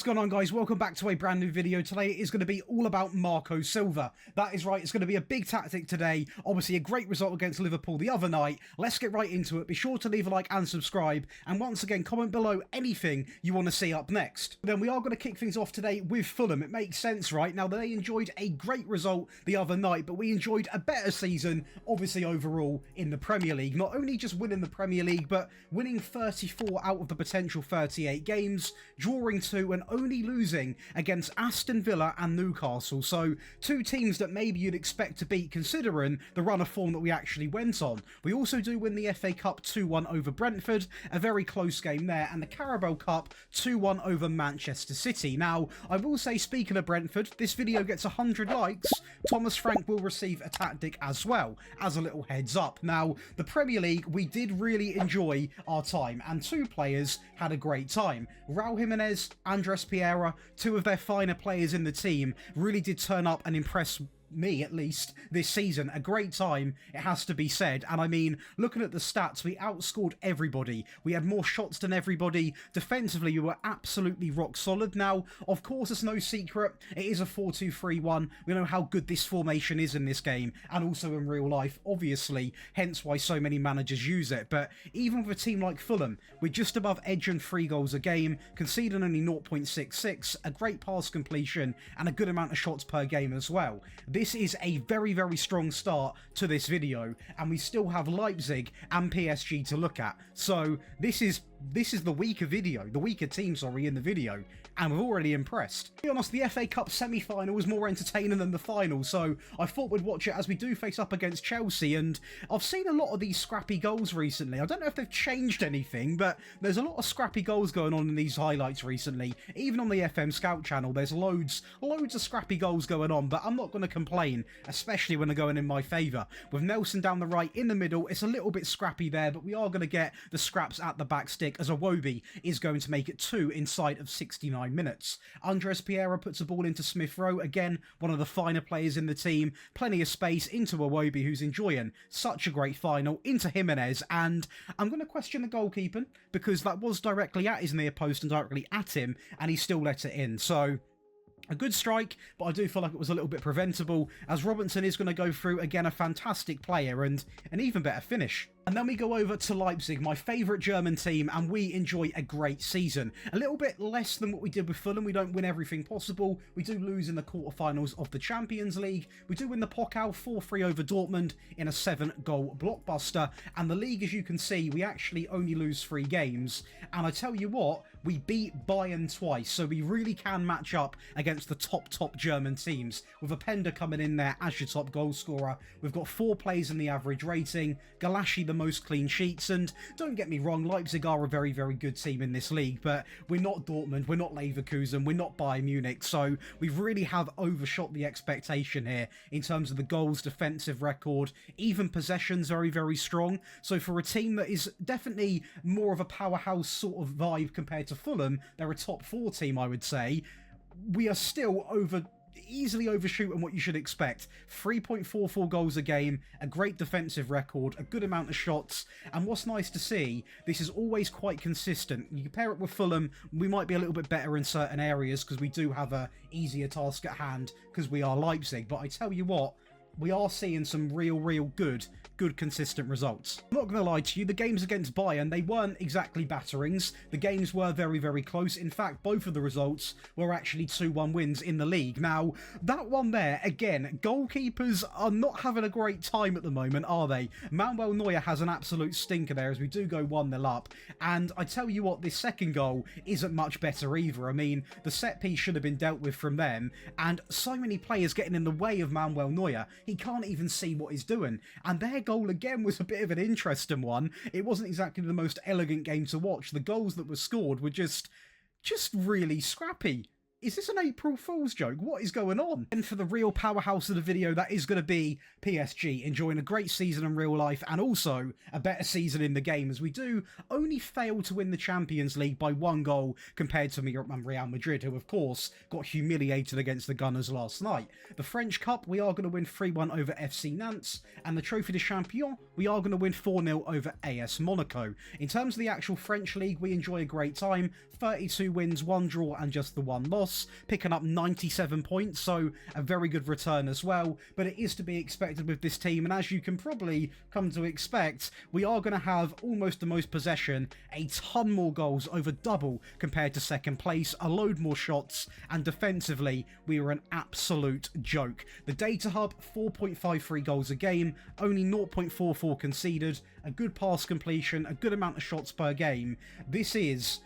going on, guys? Welcome back to a brand new video. Today is going to be all about Marco Silva. That is right, it's going to be a big tactic today. Obviously a great result against Liverpool the other night. Let's get right into it. Be sure to leave a like and subscribe, and once again comment below anything you want to see up next. Then we are going to kick things off today with Fulham. It makes sense, right? Now they enjoyed a great result the other night, but we enjoyed a better season obviously overall in the Premier League. Not only just winning the Premier League, but winning 34 out of the potential 38 games, drawing 2 and only losing against Aston Villa and Newcastle. So two teams that maybe you'd expect to beat considering the run of form that we actually went on. We also do win the FA Cup 2-1 over Brentford, a very close game there, and the Carabao Cup 2-1 over Manchester City. Now, I will say, speaking of Brentford, this video gets 100 likes, Thomas Frank will receive a tactic as well, as a little heads up. Now, the Premier League, we did really enjoy our time, and two players had a great time. Raul Jimenez, Andres Pereira, two of their finer players in the team, really did turn up and impress me, at least, this season. A great time, it has to be said. And I mean, looking at the stats, we outscored everybody. We had more shots than everybody. Defensively, we were absolutely rock solid. Now, of course, it's no secret, it is a 4-2-3-1. We know how good this formation is in this game, and also in real life, obviously, hence why so many managers use it. But even with a team like Fulham, we're just above edge and 3 goals a game, conceding only 0.66, a great pass completion, and a good amount of shots per game as well. This is a very, very strong start to this video, and we still have Leipzig and PSG to look at. So this is the weaker video, the weaker team, sorry, in the video, and we're already impressed. To be honest, the FA Cup semi-final was more entertaining than the final, so I thought we'd watch it as we do face up against Chelsea. And I've seen a lot of these scrappy goals recently. I don't know if they've changed anything, but there's a lot of scrappy goals going on in these highlights recently. Even on the FM Scout channel, there's loads of scrappy goals going on, but I'm not going to complain, especially when they're going in my favour. With Nelson down the right, in the middle, it's a little bit scrappy there, but we are going to get the scraps at the back stick, as Iwobi is going to make it 2 inside of 69 minutes. Andres Pereira puts a ball into Smith Rowe, again, one of the finer players in the team. Plenty of space into Iwobi, who's enjoying such a great final, into Jimenez, and I'm going to question the goalkeeping, because that was directly at his near post and directly at him, and he still let it in. So a good strike, but I do feel like it was a little bit preventable, as Robinson is going to go through, again, a fantastic player and an even better finish. And then we go over to Leipzig, my favourite German team, and we enjoy a great season. A little bit less than what we did with Fulham. We don't win everything possible. We do lose in the quarterfinals of the Champions League. We do win the Pokal 4-3 over Dortmund in a 7-goal blockbuster. And the league, as you can see, we actually only lose 3 games. And I tell you what, we beat Bayern twice, so we really can match up against the top German teams. With Openda coming in there as your top goal scorer. We've got 4 plays in the average rating. Galashi the most clean sheets, and don't get me wrong, Leipzig are a very, very good team in this league, but we're not Dortmund, we're not Leverkusen, we're not Bayern Munich, so we really have overshot the expectation here in terms of the goals, defensive record, even possessions very, very strong. So for a team that is definitely more of a powerhouse sort of vibe compared to Fulham, they're a top 4 team, I would say, we are still easily overshooting what you should expect. 3.44 goals a game, a great defensive record, a good amount of shots, and what's nice to see, this is always quite consistent. You compare it with Fulham, we might be a little bit better in certain areas because we do have a easier task at hand because we are Leipzig, but I tell you what, we are seeing some real good consistent results. I'm not going to lie to you, the games against Bayern, they weren't exactly batterings. The games were very, very close. In fact, both of the results were actually 2-1 wins in the league. Now, that one there, again, goalkeepers are not having a great time at the moment, are they? Manuel Neuer has an absolute stinker there as we do go 1-0 up. And I tell you what, this second goal isn't much better either. I mean, the set piece should have been dealt with from them, and so many players getting in the way of Manuel Neuer, he can't even see what he's doing. And their goal again was a bit of an interesting one. It wasn't exactly the most elegant game to watch. The goals that were scored were just really scrappy. Is this an April Fool's joke? What is going on? And for the real powerhouse of the video, that is going to be PSG enjoying a great season in real life and also a better season in the game, as we do only fail to win the Champions League by 1 goal compared to Real Madrid, who of course got humiliated against the Gunners last night. The French Cup, we are going to win 3-1 over FC Nantes, and the Trophée des Champions, we are going to win 4-0 over AS Monaco. In terms of the actual French league, we enjoy a great time. 32 wins, 1 draw and just the 1 loss, picking up 97 points, so a very good return as well. But it is to be expected with this team, and as you can probably come to expect, we are going to have almost the most possession, a ton more goals, over double compared to second place, a load more shots, and defensively we were an absolute joke. The data hub, 4.53 goals a game, only 0.44 conceded, a good pass completion, a good amount of shots per game. This is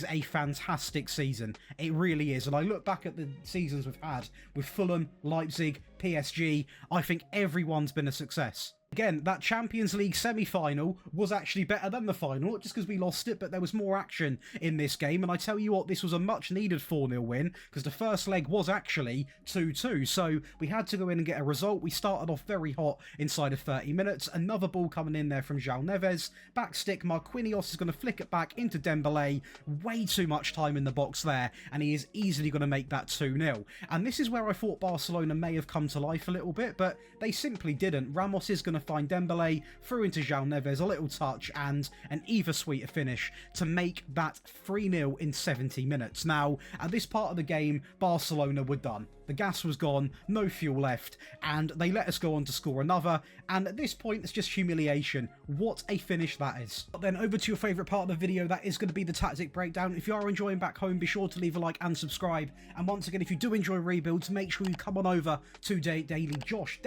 a fantastic season. It really is. And I look back at the seasons we've had with Fulham, Leipzig, PSG, I think everyone's been a success. Again, that Champions League semi-final was actually better than the final, not just because we lost it, but there was more action in this game. And I tell you what, this was a much-needed 4-0 win, because the first leg was actually 2-2. So we had to go in and get a result. We started off very hot inside of 30 minutes. Another ball coming in there from João Neves. Back stick, Marquinhos is going to flick it back into Dembele. Way too much time in the box there, and he is easily going to make that 2-0. And this is where I thought Barcelona may have come to life a little bit, but they simply didn't. Ramos is going to find Dembele, through into João Neves, a little touch, and an even sweeter finish to make that 3-0 in 70 minutes. Now, at this part of the game, Barcelona were done. The gas was gone, no fuel left, and they let us go on to score another, and at this point, it's just humiliation. What a finish that is. But then over to your favourite part of the video, that is going to be the tactic breakdown. If you are enjoying back home, be sure to leave a like and subscribe, and once again, if you do enjoy rebuilds, make sure you come on over to Daily Josh,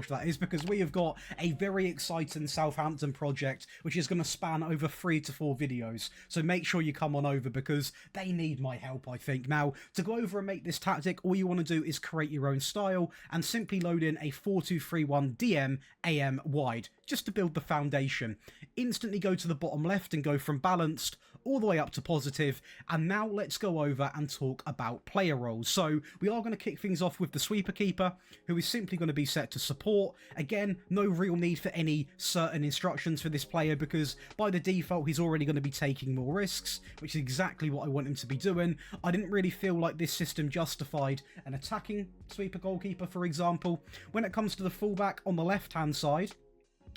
that is, because we have got a very exciting Southampton project, which is going to span over 3 to 4 videos, so make sure you come on over, because they need my help, I think. Now, to go over and make this tactic, all you want to do is create your own style and simply load in a 4-2-3-1 DM AM wide just to build the foundation. Instantly go to the bottom left and go from balanced all the way up to positive, and now let's go over and talk about player roles. So we are going to kick things off with the sweeper keeper, who is simply going to be set to support. Again, no real need for any certain instructions for this player, because by the default he's already going to be taking more risks, which is exactly what I want him to be doing. I didn't really feel like this system justified an attacking sweeper goalkeeper, for example. When it comes to the fullback on the left hand side,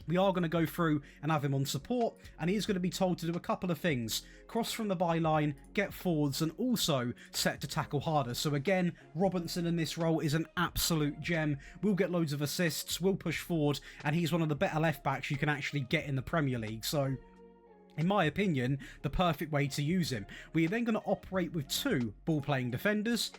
we are going to go through and have him on support, and he is going to be told to do a couple of things: cross from the byline, get forwards, and also set to tackle harder. So again, Robinson in this role is an absolute gem. We'll get loads of assists, we'll push forward, and he's one of the better left backs you can actually get in the Premier League. So in my opinion, the perfect way to use him. We are then going to operate with 2 ball-playing defenders.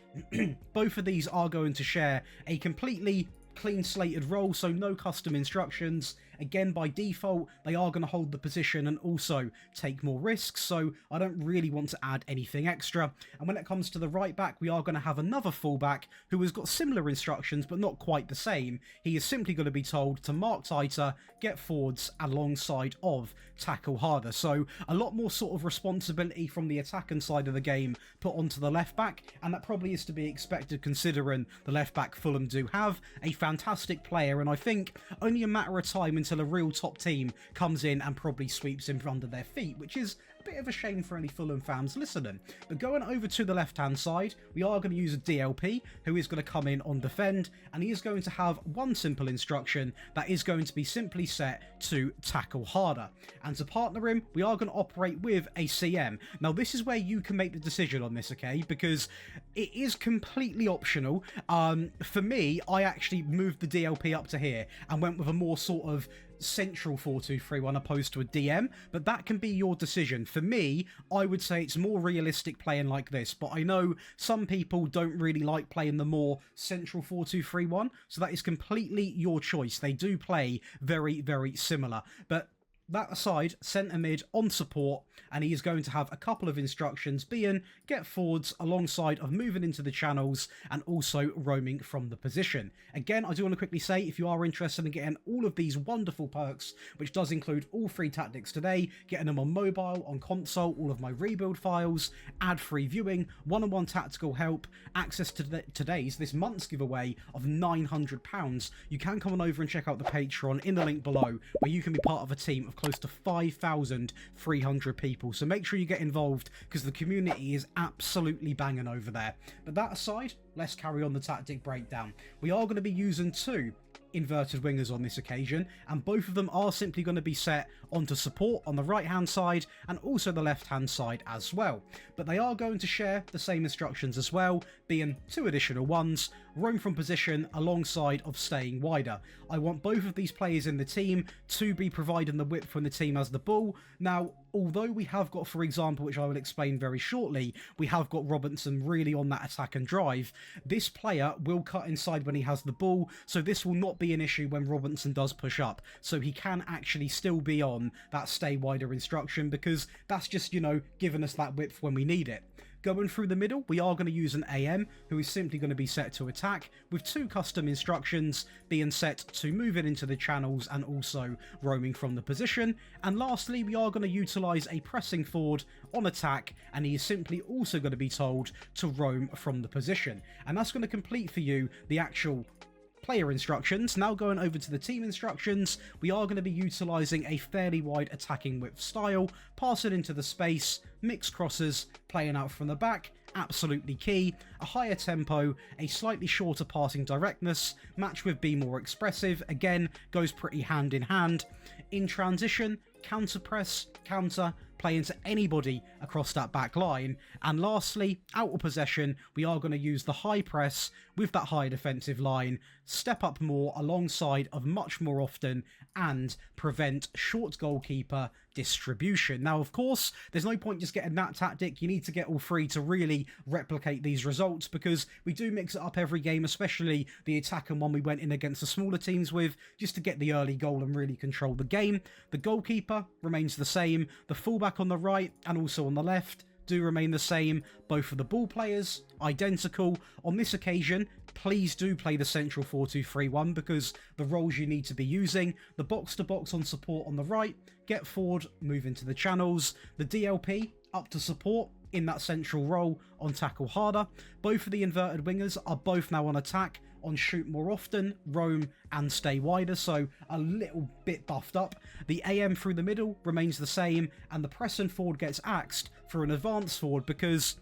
Both of these are going to share a completely clean slated role, so no custom instructions. Again, by default, they are going to hold the position and also take more risks, so I don't really want to add anything extra. And when it comes to the right back, we are going to have another fullback who has got similar instructions, but not quite the same. He is simply going to be told to mark tighter, get forwards, alongside of tackle harder. So a lot more sort of responsibility from the attacking side of the game put onto the left back, and that probably is to be expected considering the left back Fulham do have a fantastic player, and I think only a matter of time until a real top team comes in and probably sweeps him under their feet, which is a bit of a shame for any Fulham fans listening. But going over to the left hand side, we are going to use a DLP who is going to come in on defend, and he is going to have one simple instruction that is going to be simply set to tackle harder. And to partner him, we are going to operate with a CM. Now this is where you can make the decision on this, okay, because it is completely optional. For me, I actually moved the DLP up to here and went with a more sort of central 4-2-3-1 opposed to a DM, but that can be your decision. For me, I would say it's more realistic playing like this, but I know some people don't really like playing the more central 4-2-3-1, so that is completely your choice. They do play very, very similar, but That aside, centre mid on support, and he is going to have a couple of instructions being get forwards alongside of moving into the channels and also roaming from the position. Again, I do want to quickly say, if you are interested in getting all of these wonderful perks, which does include all 3 tactics today, getting them on mobile, on console, all of my rebuild files, ad-free viewing, one-on-one tactical help, access to this month's giveaway of £900, you can come on over and check out the Patreon in the link below, where you can be part of a team of close to 5,300 people. So make sure you get involved, because the community is absolutely banging over there. But that aside, let's carry on the tactic breakdown. We are going to be using 2 inverted wingers on this occasion, and both of them are simply going to be set onto support on the right hand side and also the left hand side as well. But they are going to share the same instructions as well, being 2 additional ones: roam from position alongside of staying wider. I want both of these players in the team to be providing the width when the team has the ball. Now, although we have got, for example, which I will explain very shortly, we have got Robinson really on that attack and drive, this player will cut inside when he has the ball, so this will not be an issue when Robinson does push up. So he can actually still be on that stay wider instruction, because that's just, you know, giving us that width when we need it. Going through the middle, we are going to use an AM, who is simply going to be set to attack, with 2 custom instructions being set to move it into the channels and also roaming from the position. And lastly, we are going to utilise a pressing forward on attack, and he is simply also going to be told to roam from the position. And that's going to complete for you the actual player instructions. Now going over to the team instructions, we are going to be utilising a fairly wide attacking width style, passing into the space, mixed crosses, playing out from the back, absolutely key, a higher tempo, a slightly shorter passing directness, matched with be more expressive, again, goes pretty hand in hand. In transition, counter press, counter, play into anybody across that back line. And lastly, out of possession, we are going to use the high press with that high defensive line, step up more alongside of much more often, and prevent short goalkeeper distribution. Now, of course, there's no point just getting that tactic. You need to get all 3 to really replicate these results, because we do mix it up every game, especially the attacking one we went in against the smaller teams with, just to get the early goal and really control the game. The goalkeeper remains the same. The fullback on the right and also on the left do remain the same. Both of the ball players identical. On this occasion, please do play the central 4-2-3-1, because the roles you need to be using: the box to box on support on the right, get forward, move into the channels, the DLP up to support in that central role on tackle harder. Both of the inverted wingers are both now on attack, on shoot more often, roam and stay wider, so a little bit buffed up. The AM through the middle remains the same, and the press and forward gets axed for an advance forward, because,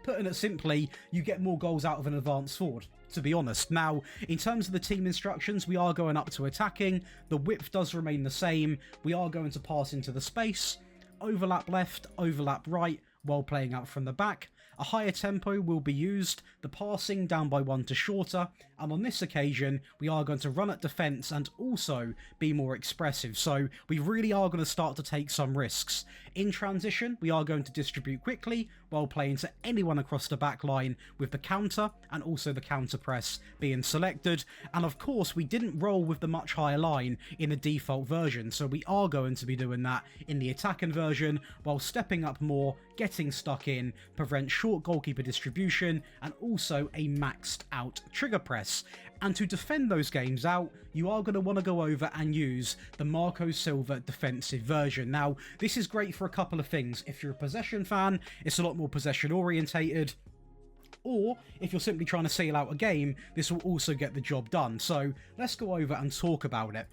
putting it simply, you get more goals out of an advance forward, to be honest. Now, in terms of the team instructions, we are going up to attacking. The width does remain the same. We are going to pass into the space, overlap left, overlap right, while playing out from the back. A higher tempo will be used, the passing down by 1 to shorter, and on this occasion we are going to run at defence and also be more expressive, so we really are going to start to take some risks. In transition, we are going to distribute quickly while playing to anyone across the back line, with the counter and also the counter press being selected. And of course, we didn't roll with the much higher line in the default version, so we are going to be doing that in the attacking version, while stepping up more, getting stuck in, prevent short goalkeeper distribution, and also a maxed out trigger press. And to defend those games out, you are going to want to go over and use the Marco Silva defensive version. Now, this is great for a couple of things. If you're a possession fan, it's a lot more possession orientated. Or if you're simply trying to seal out a game, this will also get the job done. So let's go over and talk about it.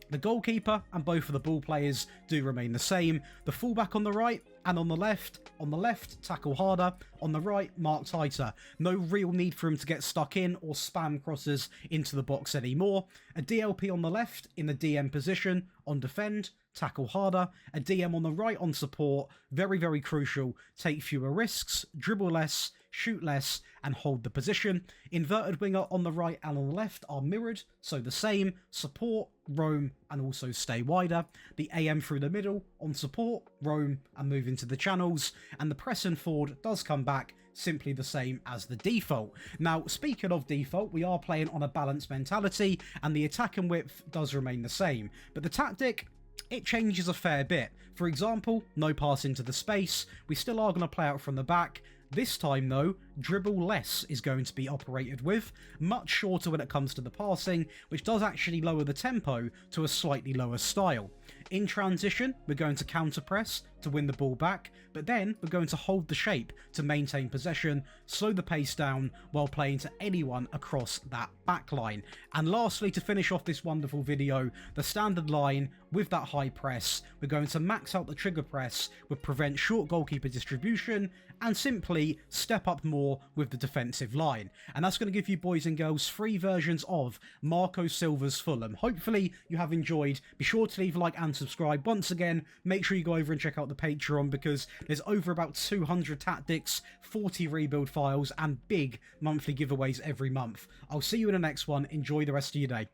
The goalkeeper and both of the ball players do remain the same. The fullback on the right and on the left, tackle harder, on the right, mark tighter. No real need for him to get stuck in or spam crosses into the box anymore. A DLP on the left in the DM position, on defend, tackle harder. A DM on the right on support, very, very crucial. Take fewer risks, dribble less, shoot less, and hold the position. Inverted winger on the right and on the left are mirrored, so the same: support, roam, and also stay wider. The AM through the middle on support, roam, and move into the channels. And the press and forward does come back, simply the same as the default. Now, speaking of default, we are playing on a balanced mentality, and the attack and width does remain the same. But the tactic, it changes a fair bit. For example, no pass into the space, we still are going to play out from the back. This time though, dribble less is going to be operated with, much shorter when it comes to the passing, which does actually lower the tempo to a slightly lower style. In transition, we're going to counter press to win the ball back, but then we're going to hold the shape to maintain possession, slow the pace down while playing to anyone across that back line. And lastly, to finish off this wonderful video, the standard line with that high press, we're going to max out the trigger press with prevent short goalkeeper distribution and simply step up more with the defensive line. And that's going to give you boys and girls 3 versions of Marco Silva's Fulham. Hopefully you have enjoyed. Be sure to leave a like and subscribe. Once again, make sure you go over and check out the Patreon because there's over about 200 tactics, 40 rebuild files and big monthly giveaways every month. I'll see you in the next one. Enjoy the rest of your day.